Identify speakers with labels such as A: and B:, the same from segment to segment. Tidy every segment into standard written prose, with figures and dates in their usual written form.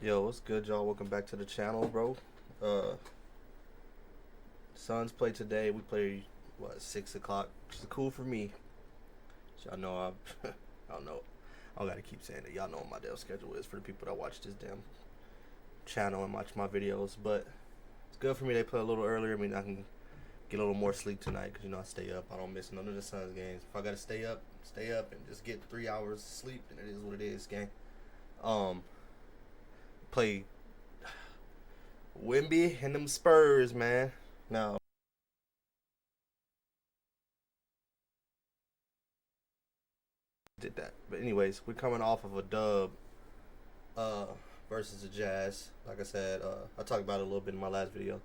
A: Yo, what's good, y'all? Welcome back to the channel, bro. Uh, Suns play today. We play 6 o'clock, which is cool for me. Y'all know I don't know. I don't gotta keep saying it. Y'all know what my damn schedule is for the people that watch this damn channel and watch my videos. But it's good for me. They play a little earlier. I mean, I can get a little more sleep tonight because I stay up. I don't miss none of the Suns games. If I gotta stay up and just get 3 hours of sleep, then it is what it is, gang. Um, play Wemby and them Spurs, man. Now, did that. But anyways, we're coming off of a dub uh versus the Jazz. Like I said, I talked about it a little bit in my last video.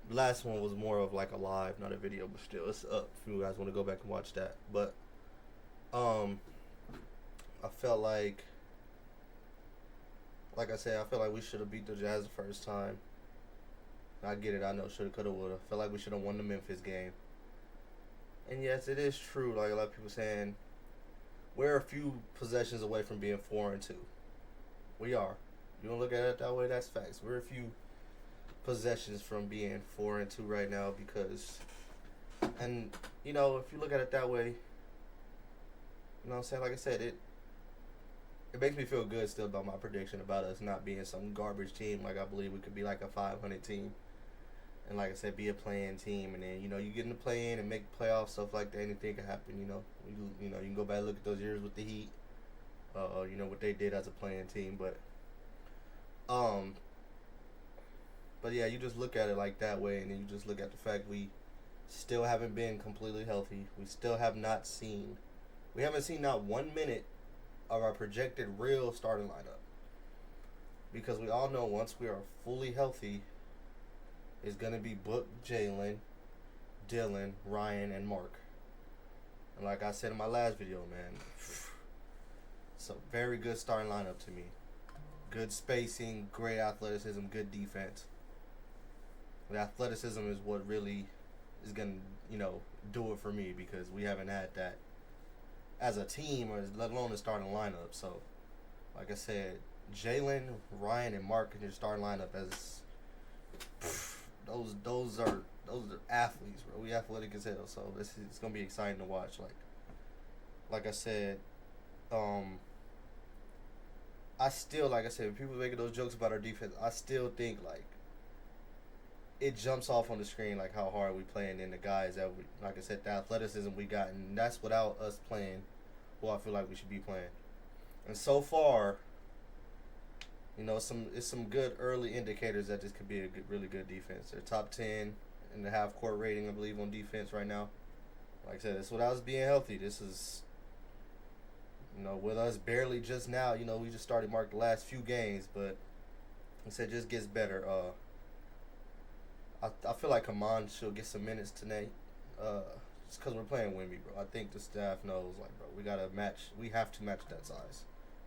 A: The last one was more of like a live, not a video, but still it's up if you guys want to go back and watch that. But um I felt like I said, I feel like we should have beat the Jazz the first time. I get it, I know shoulda, coulda, woulda. I feel like we should have won the Memphis game. And yes, it is true, like a lot of people saying we're a few possessions away from being 4-2. We are. You don't look at it that way, that's facts. We're a few possessions from being 4-2 right now because, and if you look at it that way, what I'm saying? Like I said, it makes me feel good still about my prediction about us not being some garbage team. Like I believe we could be like a 500 team, and like I said, be a playing team, and then you get in the play-in and make playoffs, stuff like that. Anything can happen. You can go back and look at those years with the Heat. What they did as a playing team, um, but yeah, you just look at it like that way, and then you just look at the fact we still haven't been completely healthy. We haven't seen not 1 minute of our projected real starting lineup, because we all know once we are fully healthy, it's gonna be Book, Jalen, Dylan, Ryan, and Mark. And like I said in my last video, man, it's a very good starting lineup to me. Good spacing, great athleticism, good defense. The athleticism is what really is gonna, do it for me, because we haven't had that as a team, or let alone the starting lineup. So, like I said, Jalen, Ryan, and Mark in your starting lineup as those are athletes, bro. We athletic as hell, so it's gonna be exciting to watch. Like I said, I still, like I said, when people making those jokes about our defense, I still think like it jumps off on the screen like how hard we playing, and the guys that we, like I said, the athleticism we got, and that's without us playing who I feel like we should be playing. And so far, it's some good early indicators that this could be a really good defense. They're top 10 in the half court rating, I believe, on defense right now. Like I said, it's without us being healthy. This is, with us barely just now. We just started mark the last few games, but I said it just gets better. I feel like Kaman should get some minutes tonight. Just because we're playing Wemby, bro. I think the staff knows, like, bro, we have to match that size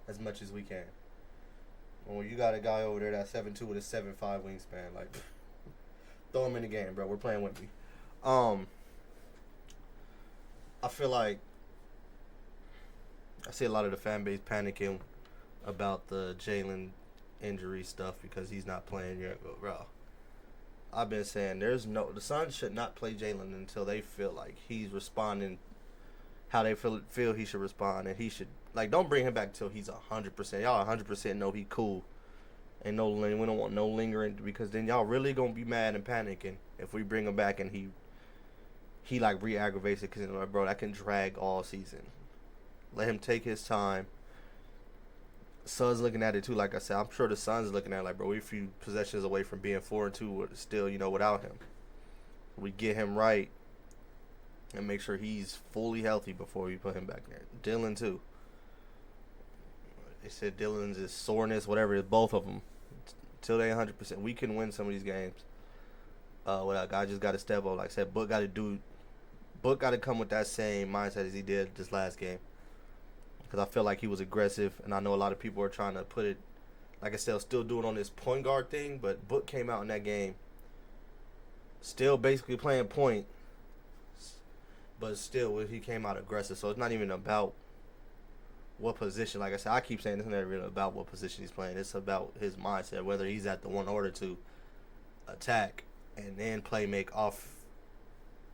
A: as much as we can. When you got a guy over there that's 7'2" with a 7'5" wingspan, like, throw him in the game, bro. We're playing Wemby. I feel like I see a lot of the fan base panicking about the Jalen injury stuff because he's not playing yet, but bro, I've been saying the Suns should not play Jalen until they feel like he's responding how they feel he should respond, and he should, like, don't bring him back until he's 100%. Y'all 100% know he cool, and we don't want no lingering, because then y'all really gonna be mad and panicking if we bring him back and he like re-aggravates it, because bro, that can drag all season. Let him take his time. Suns looking at it too. Like I said, I'm sure the Suns looking at it like, bro, we're a few possessions away from being 4-2 still, without him. We get him right and make sure he's fully healthy before we put him back there. Dylan too. They said Dylan's is soreness, whatever it is, both of them. Till they 100%, we can win some of these games. Without guy just got to step up. Like I said, Book got to come with that same mindset as he did this last game. Because I feel like he was aggressive, and I know a lot of people are trying to put it, like I said, still doing on this point guard thing, but Book came out in that game still basically playing point, but still he came out aggressive. So it's not even about what position. Like I said, I keep saying it's not really about what position he's playing. It's about his mindset, whether he's at the one order to attack and then play make off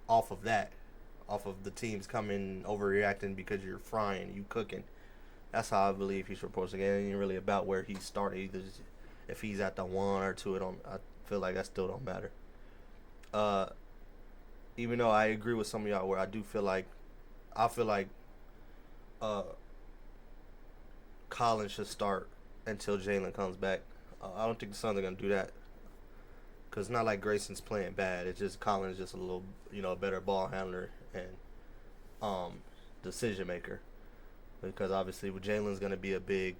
A: of that, off of the teams coming overreacting because you're frying, you cooking. That's how I believe he's supposed to get. It ain't really about where he started. Either if he's at the one or two, it don't. I feel like that still don't matter. Uh, Even though I agree with some of y'all, where I feel like uh, Collins should start until Jalen comes back. I don't think the Suns are gonna do that because it's not like Grayson's playing bad. It's just Collins just a little, better ball handler and decision maker. Because obviously, with Jalen's gonna be a big,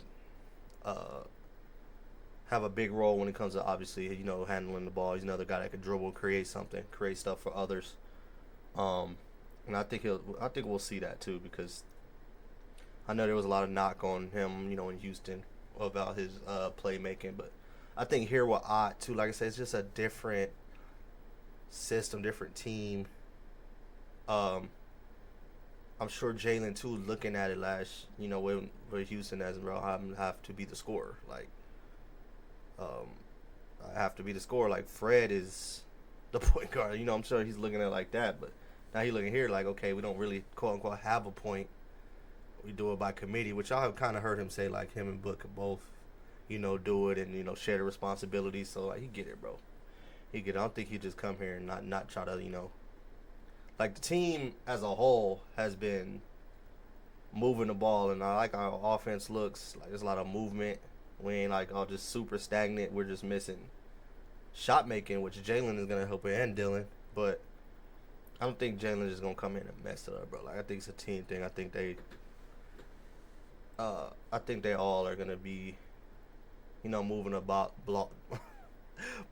A: have a big role when it comes to obviously, handling the ball. He's another guy that can dribble, create something, create stuff for others. And I think we'll see that too, because I know there was a lot of knock on him, in Houston about his playmaking, but I think here with Ott too, like I said, it's just a different system, different team. I'm sure Jalen too, looking at it with Houston as, bro, I have to be the scorer. Like, I have to be the scorer. Like, Fred is the point guard. I'm sure he's looking at it like that, but now he's looking here like, okay, we don't really quote unquote have a point. We do it by committee, which I have kind of heard him say, like, him and Book both, do it and, share the responsibility. So, like, he get it, bro. He get it. I don't think he just come here and not try to, like, the team as a whole has been moving the ball, and I like how our offense looks. Like, there's a lot of movement. We ain't, like, all just super stagnant. We're just missing shot making, which Jalen is going to help with, and Dylan. But I don't think Jalen is going to come in and mess it up, bro. Like, I think it's a team thing. I think they all are going to be, moving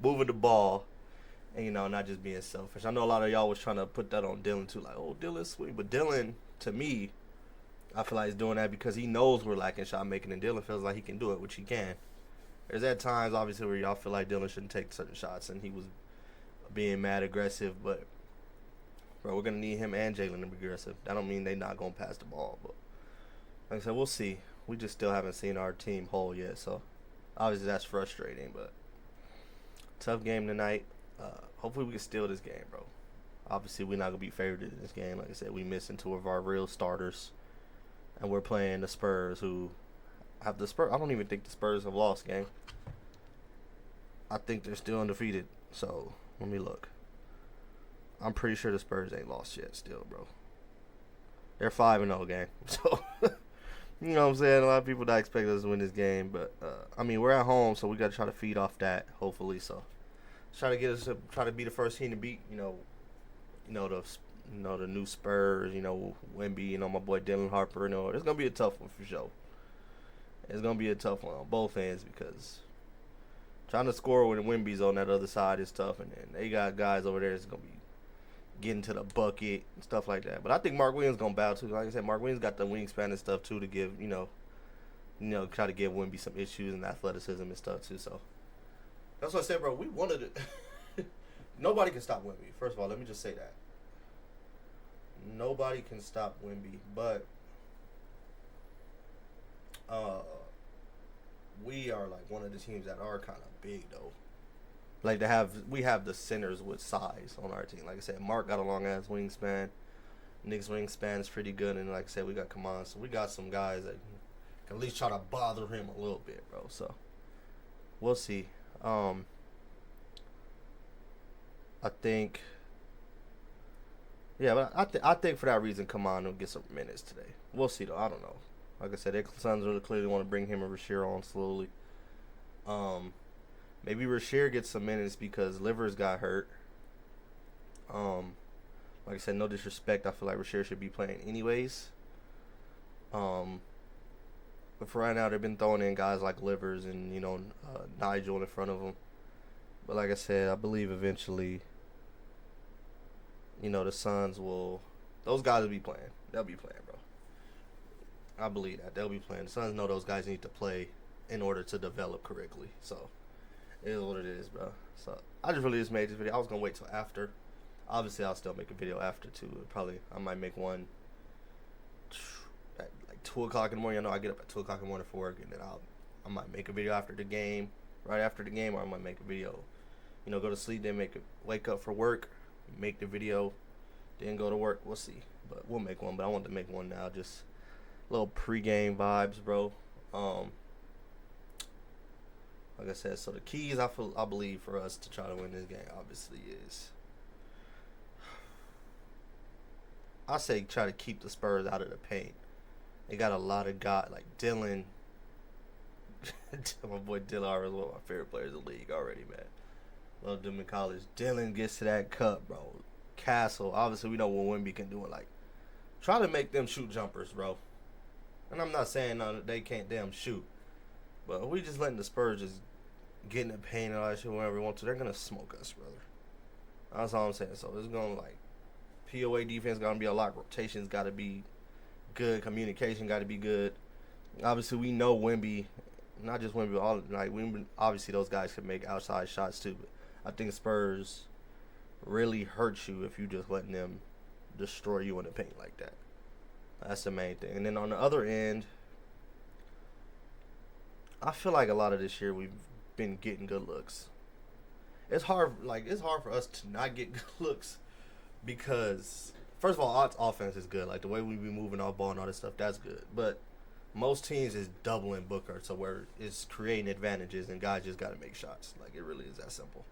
A: moving the ball. And, not just being selfish. I know a lot of y'all was trying to put that on Dylan, too. Like, oh, Dylan's sweet. But Dylan, to me, I feel like he's doing that because he knows we're lacking shot making, and Dylan feels like he can do it, which he can. There's at times, obviously, where y'all feel like Dylan shouldn't take certain shots, and he was being mad aggressive. But, bro, we're going to need him and Jalen to be aggressive. That don't mean they not going to pass the ball. But, like I said, we'll see. We just still haven't seen our team whole yet. So, obviously, that's frustrating. But, tough game tonight. Hopefully we can steal this game, bro. Obviously, we're not going to be favored in this game. Like I said, we missing two of our real starters. And we're playing the Spurs, who have the Spurs. I don't even think the Spurs have lost game. I think they're still undefeated. So, let me look. I'm pretty sure the Spurs ain't lost yet still, bro. They're 5-0 game. So, you know what I'm saying? A lot of people not expect us to win this game. But, we're at home, so we got to try to feed off that, hopefully. So, try to be the first team to beat, the new Spurs, Wemby, my boy Dylan Harper. It's gonna be a tough one for sure. It's gonna be a tough one on both ends because trying to score when Wemby's on that other side is tough, and then they got guys over there that's gonna be getting to the bucket and stuff like that. But I think Mark Williams gonna bow too. Like I said, Mark Williams got the wingspan and stuff too to give, try to give Wemby some issues and athleticism and stuff too. So. That's what I said, bro. We wanted it. Nobody can stop Wemby. First of all, let me just say that. Nobody can stop Wemby, but we are like one of the teams that are kind of big though. Like we have the centers with size on our team. Like I said, Mark got a long ass wingspan. Nick's wingspan is pretty good, and like I said, we got Kaman, so we got some guys that can at least try to bother him a little bit, bro. So we'll see. I think, yeah, but I think for that reason, Kaman will get some minutes today. We'll see though. I don't know. Like I said, their Suns really clearly want to bring him and Rasheer on slowly. Maybe Rasheer gets some minutes because Livers got hurt. Like I said, no disrespect. I feel like Rasheer should be playing anyways. But for right now, they've been throwing in guys like Livers and, Nigel in front of them. But like I said, I believe eventually, the Suns those guys will be playing. They'll be playing, bro. I believe that. They'll be playing. The Suns know those guys need to play in order to develop correctly. So, it is what it is, bro. So, I just made this video. I was going to wait till after. Obviously, I'll still make a video after, too. I might make one at like like 2 o'clock in the morning. I know I get up at 2 o'clock in the morning for work, and then I might make a video after the game, right after the game, or I might make a video. Go to sleep, then wake up for work, make the video, then go to work. We'll see, but we'll make one. But I want to make one now, just little pregame vibes, bro. Like I said, so the keys I believe for us to try to win this game obviously is, I say try to keep the Spurs out of the paint. They got a lot of guys like Dylan. My boy Dylan already is one of my favorite players in the league already, man. Love them in college. Dylan gets to that cup, bro. Castle, obviously we know what Wemby can do. And like, try to make them shoot jumpers, bro. And I'm not saying they can't damn shoot, but we just letting the Spurs just get in the paint and all that shit whenever we want to. They're gonna smoke us, brother. That's all I'm saying. So it's gonna like POA defense gonna be a lot. Rotations got to be good. Communication got to be good. Obviously we know Wemby, not just Wemby, all like Wemby. Obviously those guys can make outside shots too, but I think Spurs really hurt you if you just letting them destroy you in the paint like that. That's the main thing. And then on the other end, I feel like a lot of this year we've been getting good looks. It's hard for us to not get good looks because first of all, our offense is good. Like the way we be moving our ball and all this stuff, that's good. But most teams is doubling Booker, so where it's creating advantages and guys just got to make shots. Like it really is that simple.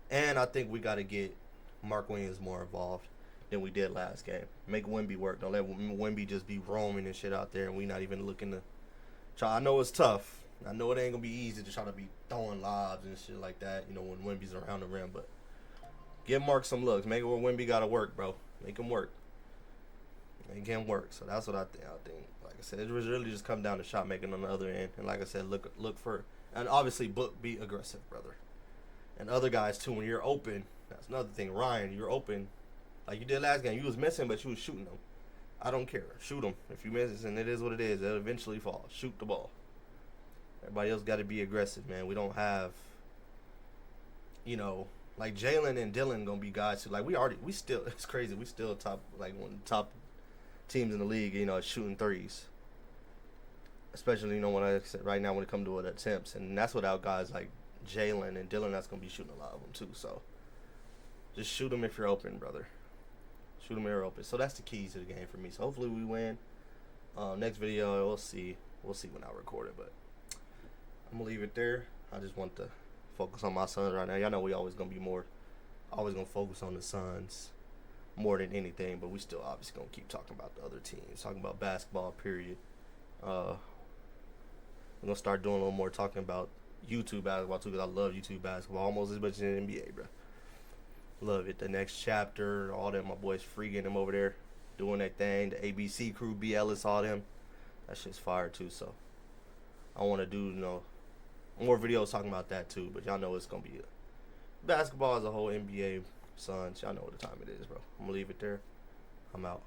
A: And I think we got to get Mark Williams more involved than we did last game. Make Wemby work. Don't let Wemby just be roaming and shit out there and we not even looking to try. I know it's tough. I know it ain't going to be easy to try to be throwing lobs and shit like that, when Wemby's around the rim. But give Mark some looks. Make it where Wemby got to work, bro. Make him work. Make him work. So that's what I think. Like I said, it was really just come down to shot making on the other end. And like I said, look for, and obviously be aggressive, brother. And other guys too, when you're open, that's another thing. Ryan, you're open. Like you did last game. You was missing, but you was shooting them. I don't care. Shoot them. If you miss, and it is what it is, it'll eventually fall. Shoot the ball. Everybody else got to be aggressive, man. We don't have, like Jalen and Dylan gonna be guys who, like, we still, it's crazy. We still top, like, one of the top teams in the league, shooting threes. Especially, when I said right now when it comes to the attempts. And that's without guys like Jalen and Dylan that's gonna be shooting a lot of them too. So just shoot them if you're open, brother. Shoot them if you're open. So that's the keys to the game for me. So hopefully we win. Next video, we'll see. We'll see when I record it, but I'm gonna leave it there. I just want to focus on my Suns right now. Y'all know we always gonna focus on the Suns more than anything, but we still obviously gonna keep talking about the other teams, talking about basketball, period. We're gonna start doing a little more talking about YouTube basketball too, because I love YouTube basketball almost as much as the NBA, bro. Love it. The next chapter, all them, my boys freaking them over there, doing that thing. The ABC crew, B. Ellis, all them. That shit's fire too. So I want to do, more videos talking about that too. But y'all know it's gonna be basketball as a whole, NBA, Suns. Y'all know what the time it is, bro. I'm gonna leave it there. I'm out.